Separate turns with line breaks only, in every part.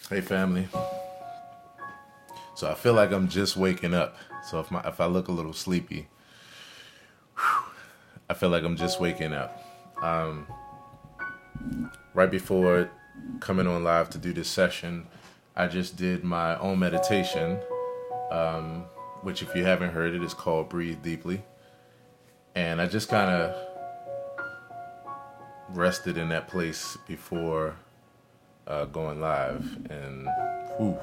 Hey family. So I feel like I'm just waking up. So if I look a little sleepy, I feel like I'm just waking up. Right before coming on live to do this session, I just did my own meditation, which if you haven't heard it is called Breathe Deeply. And I just kind of rested in that place before going live. And whew,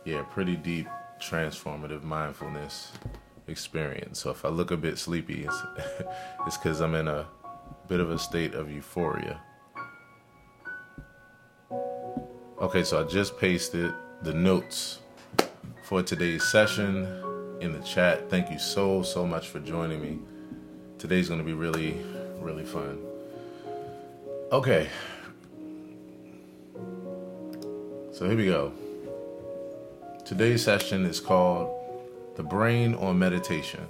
yeah, pretty deep, transformative mindfulness experience. So if I look a bit sleepy, it's because I'm in a bit of a state of euphoria. Okay, so I just pasted the notes for today's session in the chat. Thank you so much for joining me. Today's going to be really, really fun. Okay. So here we go. Today's session is called The Brain on Meditation.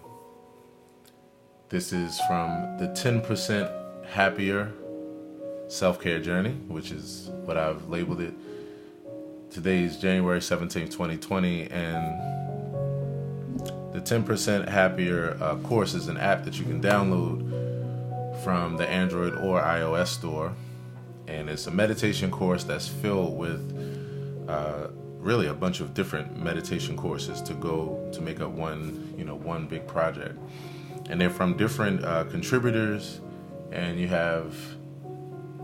This is from the 10% Happier Self-Care Journey, which is what I've labeled it. Today is January 17th, 2020, and the 10% Happier course is an app that you can download from the Android or iOS store. And it's a meditation course that's filled with really a bunch of different meditation courses to make up one big project. And they're from different contributors, and you have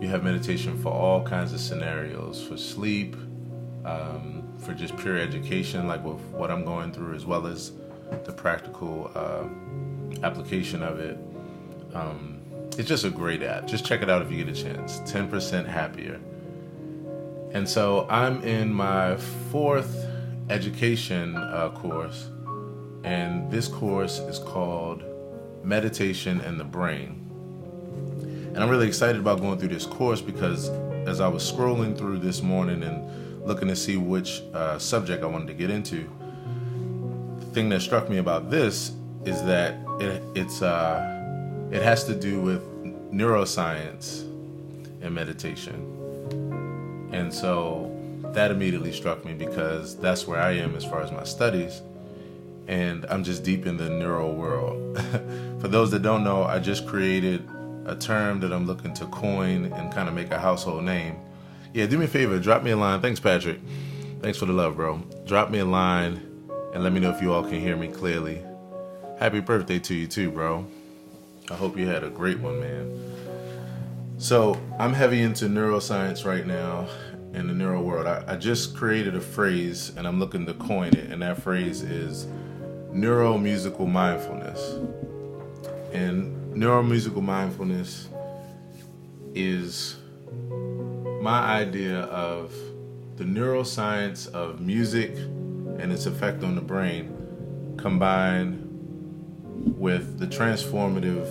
meditation for all kinds of scenarios, for sleep, for just pure education, like with what I'm going through, as well as the practical application of it. It's just a great app. Just check it out if you get a chance. 10% Happier. And so I'm in my fourth education course, and this course is called Meditation and the Brain. And I'm really excited about going through this course because as I was scrolling through this morning and looking to see which subject I wanted to get into, the thing that struck me about this is that it has to do with neuroscience and meditation. And so that immediately struck me because that's where I am as far as my studies. And I'm just deep in the neuro world. For those that don't know, I just created a term that I'm looking to coin and kind of make a household name. Yeah, do me a favor, drop me a line. Thanks, Patrick. Thanks for the love, bro. Drop me a line and let me know if you all can hear me clearly. Happy birthday to you too, bro. I hope you had a great one, man. So I'm heavy into neuroscience right now in the neuro world. I just created a phrase and I'm looking to coin it, and that phrase is neuromusical mindfulness. And neuromusical mindfulness is my idea of the neuroscience of music and its effect on the brain combined with the transformative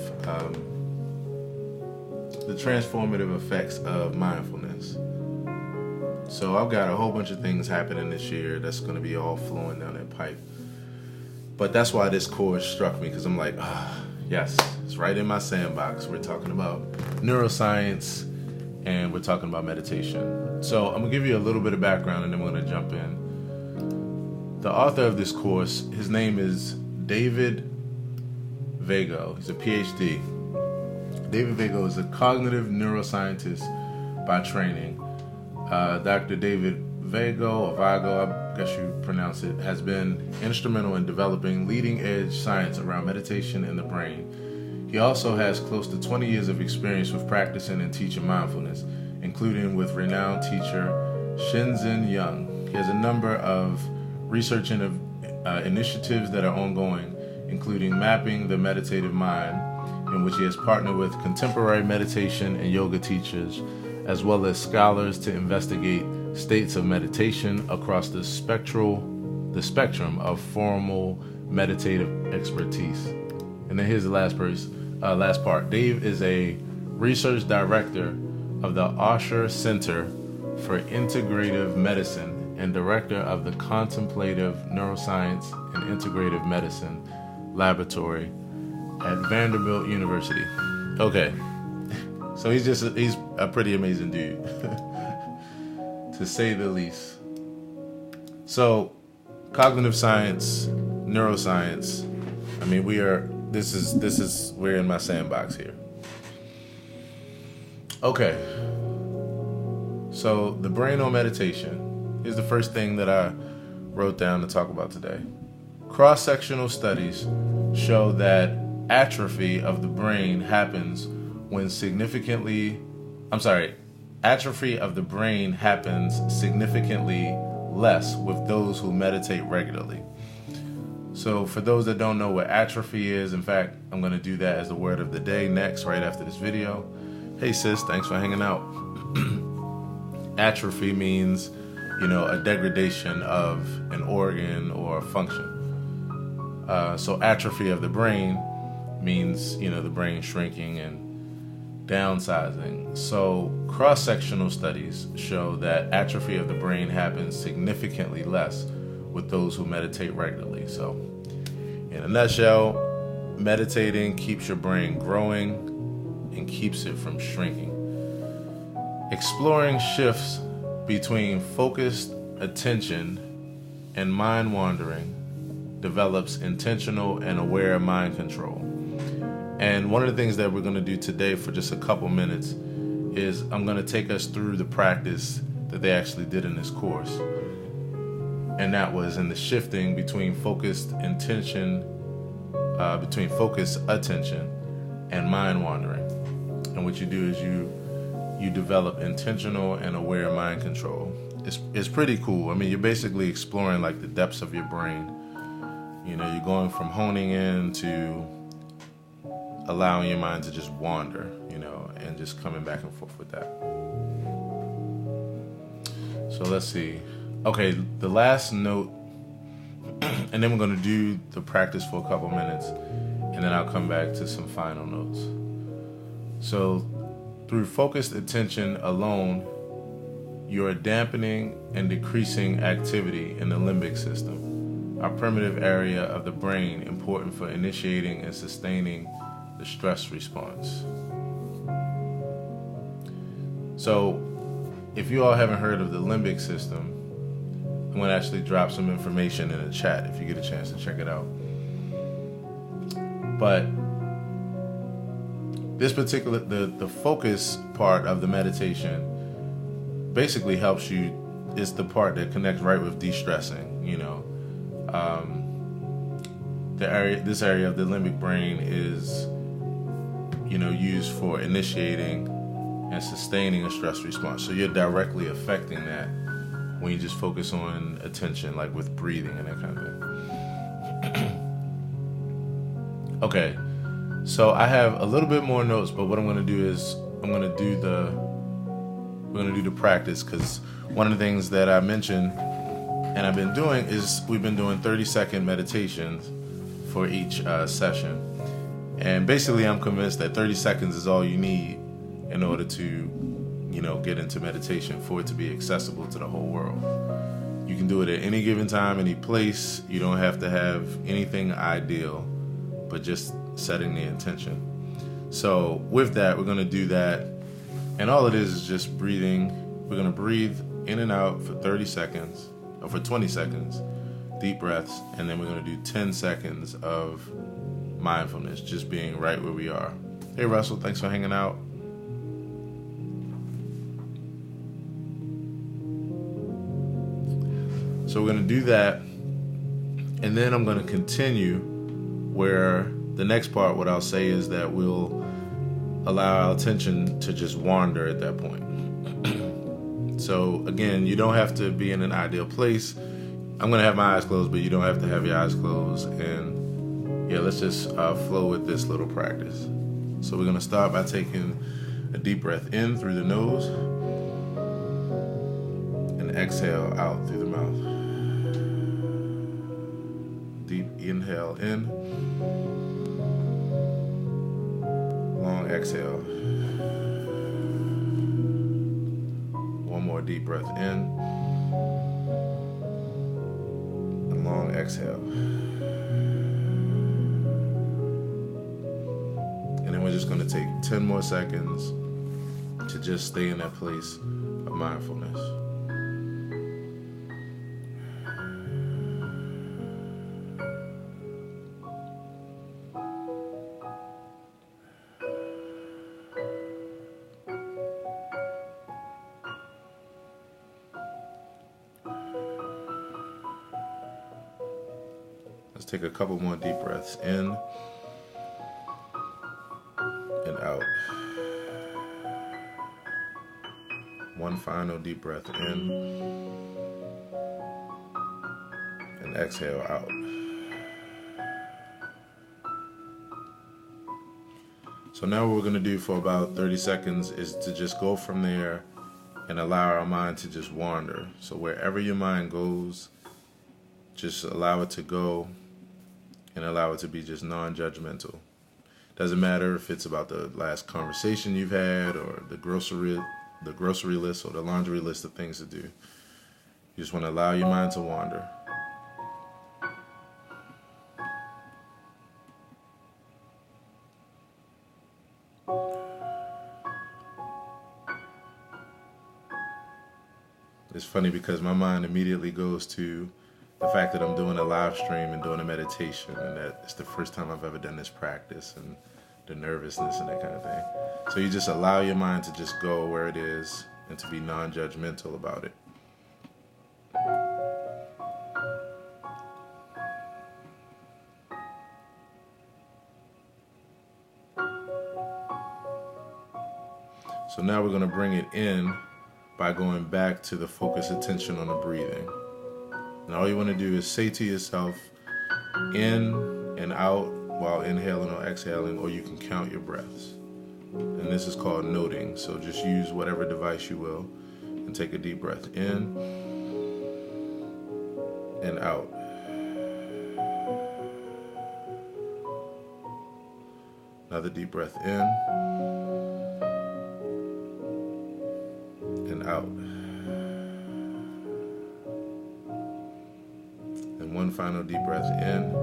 effects of mindfulness. So I've got a whole bunch of things happening this year that's going to be all flowing down that pipe. But that's why this course struck me, because I'm like, yes, it's right in my sandbox. We're talking about neuroscience and we're talking about meditation. So I'm going to give you a little bit of background and then we're going to jump in. The author of this course, his name is David Vago. He's a PhD. David Vago is a cognitive neuroscientist by training. Dr. David Vago, or Vago, I guess you pronounce it, has been instrumental in developing leading-edge science around meditation and the brain. He also has close to 20 years of experience with practicing and teaching mindfulness, including with renowned teacher Shenzhen Yang. He has a number of research initiatives that are ongoing, including Mapping the Meditative Mind, in which he has partnered with contemporary meditation and yoga teachers, as well as scholars to investigate states of meditation across the spectrum of formal meditative expertise. And then here's the last part. Dave is a research director of the Osher Center for Integrative Medicine and director of the Contemplative Neuroscience and Integrative Medicine Laboratory at Vanderbilt University. Okay, so he's a pretty amazing dude. to say the least. So, cognitive science, neuroscience. I mean, we're in my sandbox here. Okay. So, the brain on meditation is the first thing that I wrote down to talk about today. Cross-sectional studies show that atrophy of the brain happens significantly less with those who meditate regularly. So for those that don't know what atrophy is, in fact, I'm going to do that as the word of the day next, right after this video. Hey sis, thanks for hanging out. Atrophy means, a degradation of an organ or a function. So atrophy of the brain means, the brain shrinking and downsizing. So cross-sectional studies show that atrophy of the brain happens significantly less with those who meditate regularly. So in a nutshell, meditating keeps your brain growing and keeps it from shrinking. Exploring shifts between focused attention and mind wandering develops intentional and aware mind control. And one of the things that we're going to do today for just a couple minutes is I'm going to take us through the practice that they actually did in this course. And that was in the shifting between focused attention and mind wandering. And what you do is you develop intentional and aware mind control. It's pretty cool. I mean, you're basically exploring like the depths of your brain. You're going from honing in to allowing your mind to just wander, and just coming back and forth with that. So let's see. Okay, the last note, and then we're going to do the practice for a couple minutes, and then I'll come back to some final notes. So through focused attention alone, you're dampening and decreasing activity in the limbic system, a primitive area of the brain important for initiating and sustaining the stress response. So, if you all haven't heard of the limbic system, I'm going to actually drop some information in the chat if you get a chance to check it out. But this particular, the focus part of the meditation basically helps you. It's the part that connects right with de-stressing, this area of the limbic brain is used for initiating and sustaining a stress response. So you're directly affecting that when you just focus on attention, like with breathing and that kind of thing. Okay, so I have a little bit more notes, but what I'm going to do is we're going to do the practice, because one of the things that I mentioned and I've been doing is we've been doing 30-second meditations for each session. And basically, I'm convinced that 30 seconds is all you need in order to, get into meditation, for it to be accessible to the whole world. You can do it at any given time, any place. You don't have to have anything ideal, but just setting the intention. So with that, we're going to do that. And all it is just breathing. We're going to breathe in and out for 30 seconds, or for 20 seconds, deep breaths. And then we're going to do 10 seconds of mindfulness, just being right where we are. Hey Russell, thanks for hanging out. So we're going to do that, and then I'm going to continue where the next part, what I'll say is that we'll allow our attention to just wander at that point. So again, you don't have to be in an ideal place. I'm going to have my eyes closed, but you don't have to have your eyes closed. And yeah, let's just flow with this little practice. So we're going to start by taking a deep breath in through the nose and exhale out through the mouth. Deep inhale in, long exhale. One more deep breath in, and long exhale. And then we're just going to take 10 more seconds to just stay in that place of mindfulness. Let's take a couple more deep breaths in and out. One final deep breath in and exhale out. So now what we're going to do for about 30 seconds is to just go from there and allow our mind to just wander. So wherever your mind goes, just allow it to go and allow it to be just non-judgmental. Doesn't matter if it's about the last conversation you've had or the grocery list or the laundry list of things to do. You just want to allow your mind to wander. It's funny because my mind immediately goes to the fact that I'm doing a live stream and doing a meditation, and that it's the first time I've ever done this practice, and the nervousness and that kind of thing. So you just allow your mind to just go where it is and to be non-judgmental about it. So now we're going to bring it in by going back to the focus attention on the breathing. And all you want to do is say to yourself, in and out while inhaling or exhaling, or you can count your breaths. And this is called noting. So just use whatever device you will and take a deep breath in and out. Another deep breath in and out. And one final deep breath in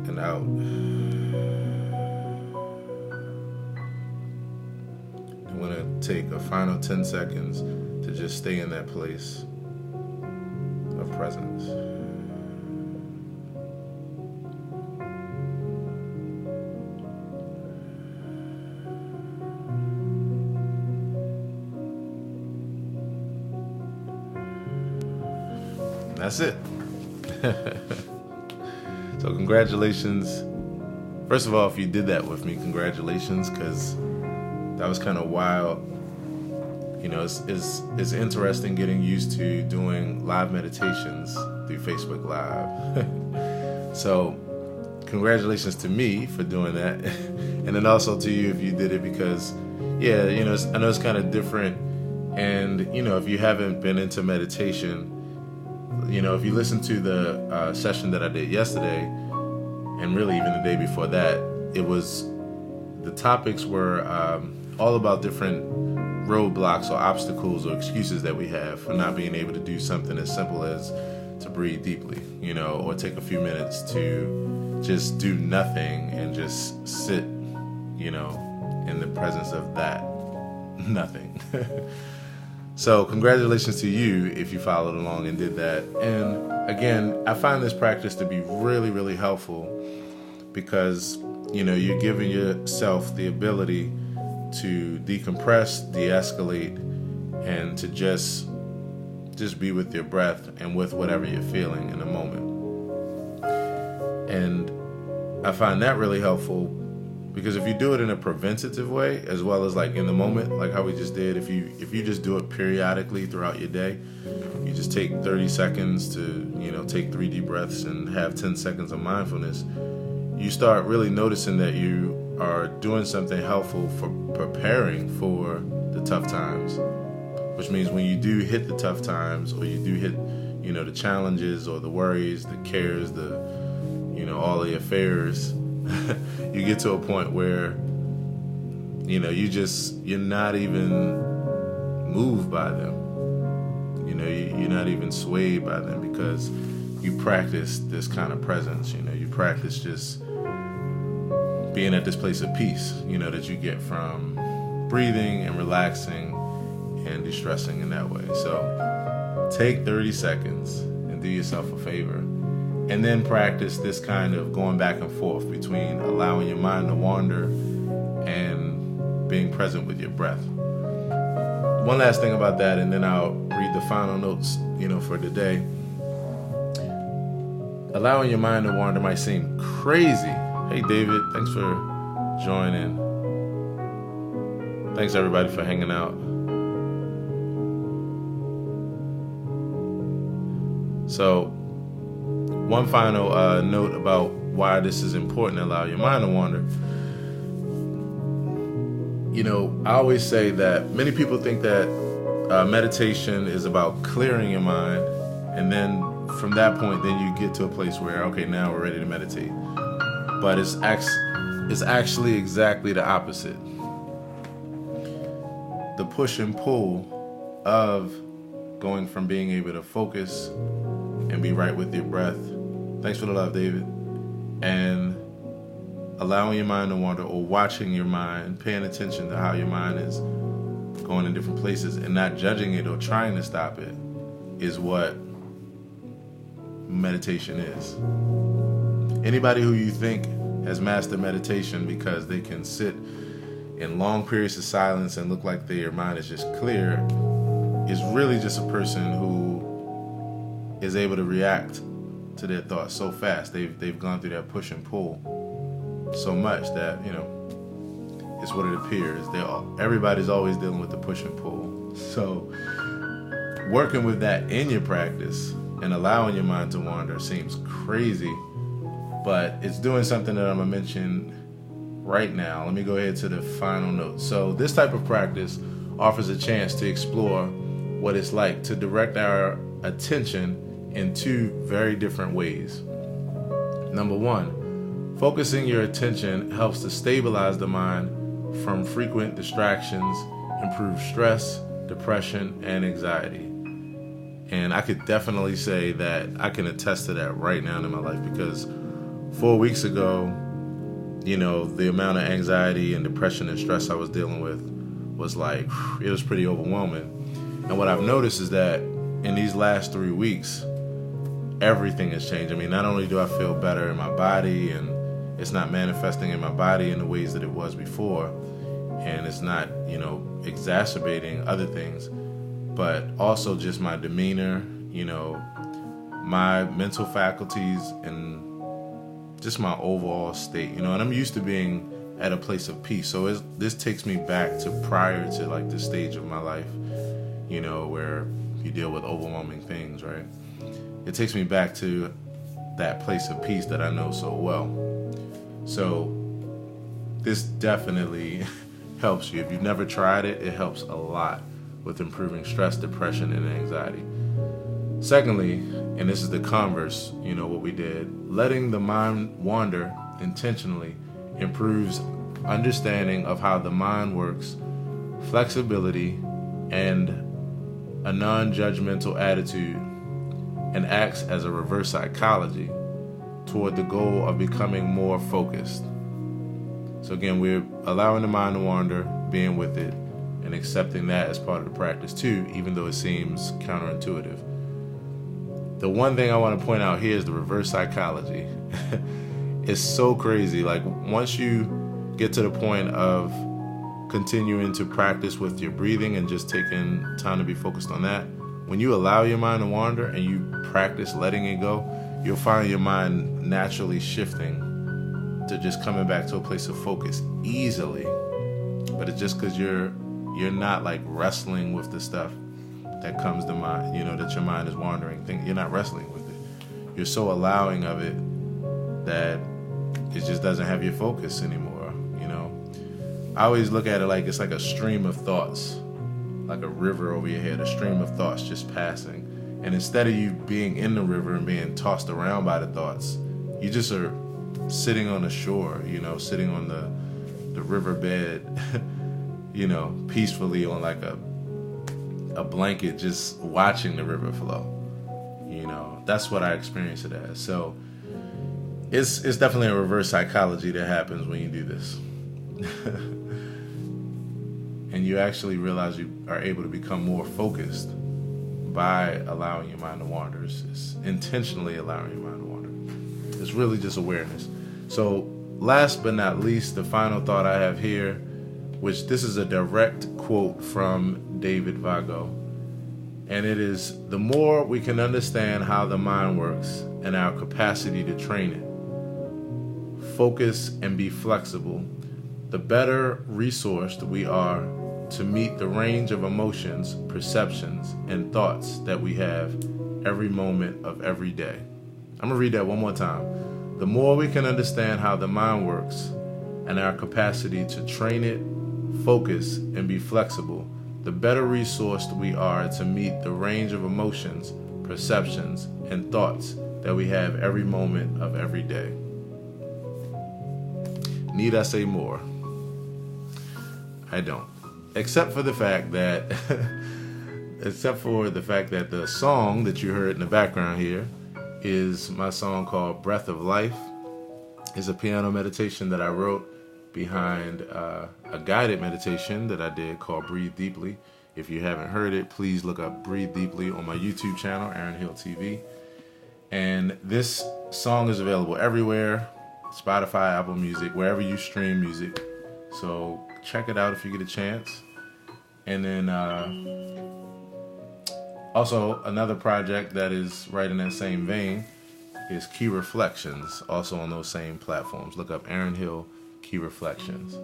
and out. You want to take a final 10 seconds to just stay in that place of presence. That's it. So congratulations. First of all, if you did that with me, congratulations, because that was kind of wild. You know, it's interesting getting used to doing live meditations through Facebook Live. So congratulations to me for doing that. And then also to you if you did it, because, yeah, you know, I know it's kind of different. And, you know, if you haven't been into meditation, you know, if you listen to the session that I did yesterday, and really even the day before that, the topics were all about different roadblocks or obstacles or excuses that we have for not being able to do something as simple as to breathe deeply, you know, or take a few minutes to just do nothing and just sit, you know, in the presence of that nothing. So congratulations to you if you followed along and did that. And again, I find this practice to be really, really helpful because, you know, you're giving yourself the ability to decompress, de-escalate, and to just be with your breath and with whatever you're feeling in the moment. And I find that really helpful because if you do it in a preventative way, as well as like in the moment, like how we just did, if you just do it periodically throughout your day, you just take 30 seconds to, you know, take 3 deep breaths and have 10 seconds of mindfulness, you start really noticing that you are doing something helpful for preparing for the tough times, which means when you do hit the tough times, or you do hit, you know, the challenges or the worries, the cares, the, you know, all the affairs, you get to a point where, you know, you're not even moved by them. You know, you're not even swayed by them because you practice this kind of presence. You know, you practice just being at this place of peace, you know, that you get from breathing and relaxing and distressing in that way. So take 30 seconds and do yourself a favor. And then practice this kind of going back and forth between allowing your mind to wander and being present with your breath. One last thing about that, and then I'll read the final notes, you know, for today. allowing your mind to wander might seem crazy. Hey, David, thanks for joining. Thanks, everybody, for hanging out. So, one final note about why this is important to allow your mind to wander. You know, I always say that many people think that meditation is about clearing your mind, and then from that point, then you get to a place where, okay, now we're ready to meditate. But it's actually exactly the opposite. The push and pull of going from being able to focus and be right with your breath. Thanks for the love, David. And allowing your mind to wander, or watching your mind, paying attention to how your mind is going in different places and not judging it or trying to stop it, is what meditation is. Anybody who you think has mastered meditation because they can sit in long periods of silence and look like their mind is just clear is really just a person who is able to react to their thoughts so fast. They've gone through that push and pull so much that, you know, it's what it appears. Everybody's always dealing with the push and pull. So working with that in your practice and allowing your mind to wander seems crazy, but it's doing something that I'm going to mention right now. Let me go ahead to the final note. So this type of practice offers a chance to explore what it's like to direct our attention in two very different ways. Number one, focusing your attention helps to stabilize the mind from frequent distractions, improve stress, depression, and anxiety. And I could definitely say that I can attest to that right now in my life, because 4 weeks ago, you know, the amount of anxiety and depression and stress I was dealing with was like, it was pretty overwhelming. And what I've noticed is that in these last 3 weeks, everything has changed. I mean, not only do I feel better in my body, and it's not manifesting in my body in the ways that it was before, and it's not, you know, exacerbating other things, but also just my demeanor, you know, my mental faculties, and just my overall state, you know. And I'm used to being at a place of peace. So this takes me back to prior to like this stage of my life, you know, where you deal with overwhelming things, right? It takes me back to that place of peace that I know so well. So this definitely helps you. If you've never tried it, it helps a lot with improving stress, depression, and anxiety. Secondly, and this is the converse, you know, what we did, letting the mind wander intentionally improves understanding of how the mind works, flexibility, and a non-judgmental attitude, and acts as a reverse psychology toward the goal of becoming more focused. So again, we're allowing the mind to wander, being with it, and accepting that as part of the practice too, even though it seems counterintuitive. The one thing I want to point out here is the reverse psychology. It's so crazy. Like, once you get to the point of continuing to practice with your breathing and just taking time to be focused on that, when you allow your mind to wander and you practice letting it go, you'll find your mind naturally shifting to just coming back to a place of focus easily. But it's just because you're not like wrestling with the stuff that comes to mind, you know, that your mind is wandering. You're not wrestling with it. You're so allowing of it that it just doesn't have your focus anymore, you know. I always look at it like it's like a stream of thoughts, like a river over your head, a stream of thoughts just passing. And instead of you being in the river and being tossed around by the thoughts, you just are sitting on the shore, you know, sitting on the riverbed, you know, peacefully on like a blanket, just watching the river flow. You know, that's what I experience it as. So it's definitely a reverse psychology that happens when you do this. And you actually realize you are able to become more focused by allowing your mind to wander. It's intentionally allowing your mind to wander. It's really just awareness. So last but not least, the final thought I have here, which this is a direct quote from David Vago, And it is, the more we can understand how the mind works and our capacity to train it, focus and be flexible, the better resourced we are to meet the range of emotions, perceptions, and thoughts that we have every moment of every day. I'm going to read that one more time. The more we can understand how the mind works and our capacity to train it, focus, and be flexible, the better resourced we are to meet the range of emotions, perceptions, and thoughts that we have every moment of every day. Need I say more? I don't. Except for the fact that the song that you heard in the background here is my song called Breath of Life. It's a piano meditation that I wrote behind a guided meditation that I did called Breathe Deeply. If you haven't heard it, please look up Breathe Deeply on my YouTube channel, Aaron Hill TV. And this song is available everywhere, Spotify, Apple Music, wherever you stream music. So check it out if you get a chance. And then also another project that is right in that same vein is Key Reflections, also on those same platforms. Look up Aaron Hill Key Reflections.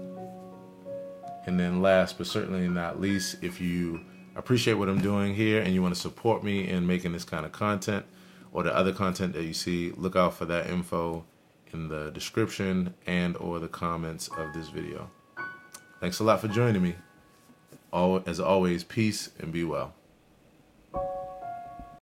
And then last but certainly not least, if you appreciate what I'm doing here and you want to support me in making this kind of content or the other content that you see, look out for that info in the description and or the comments of this video. Thanks a lot for joining me. As always, peace and be well.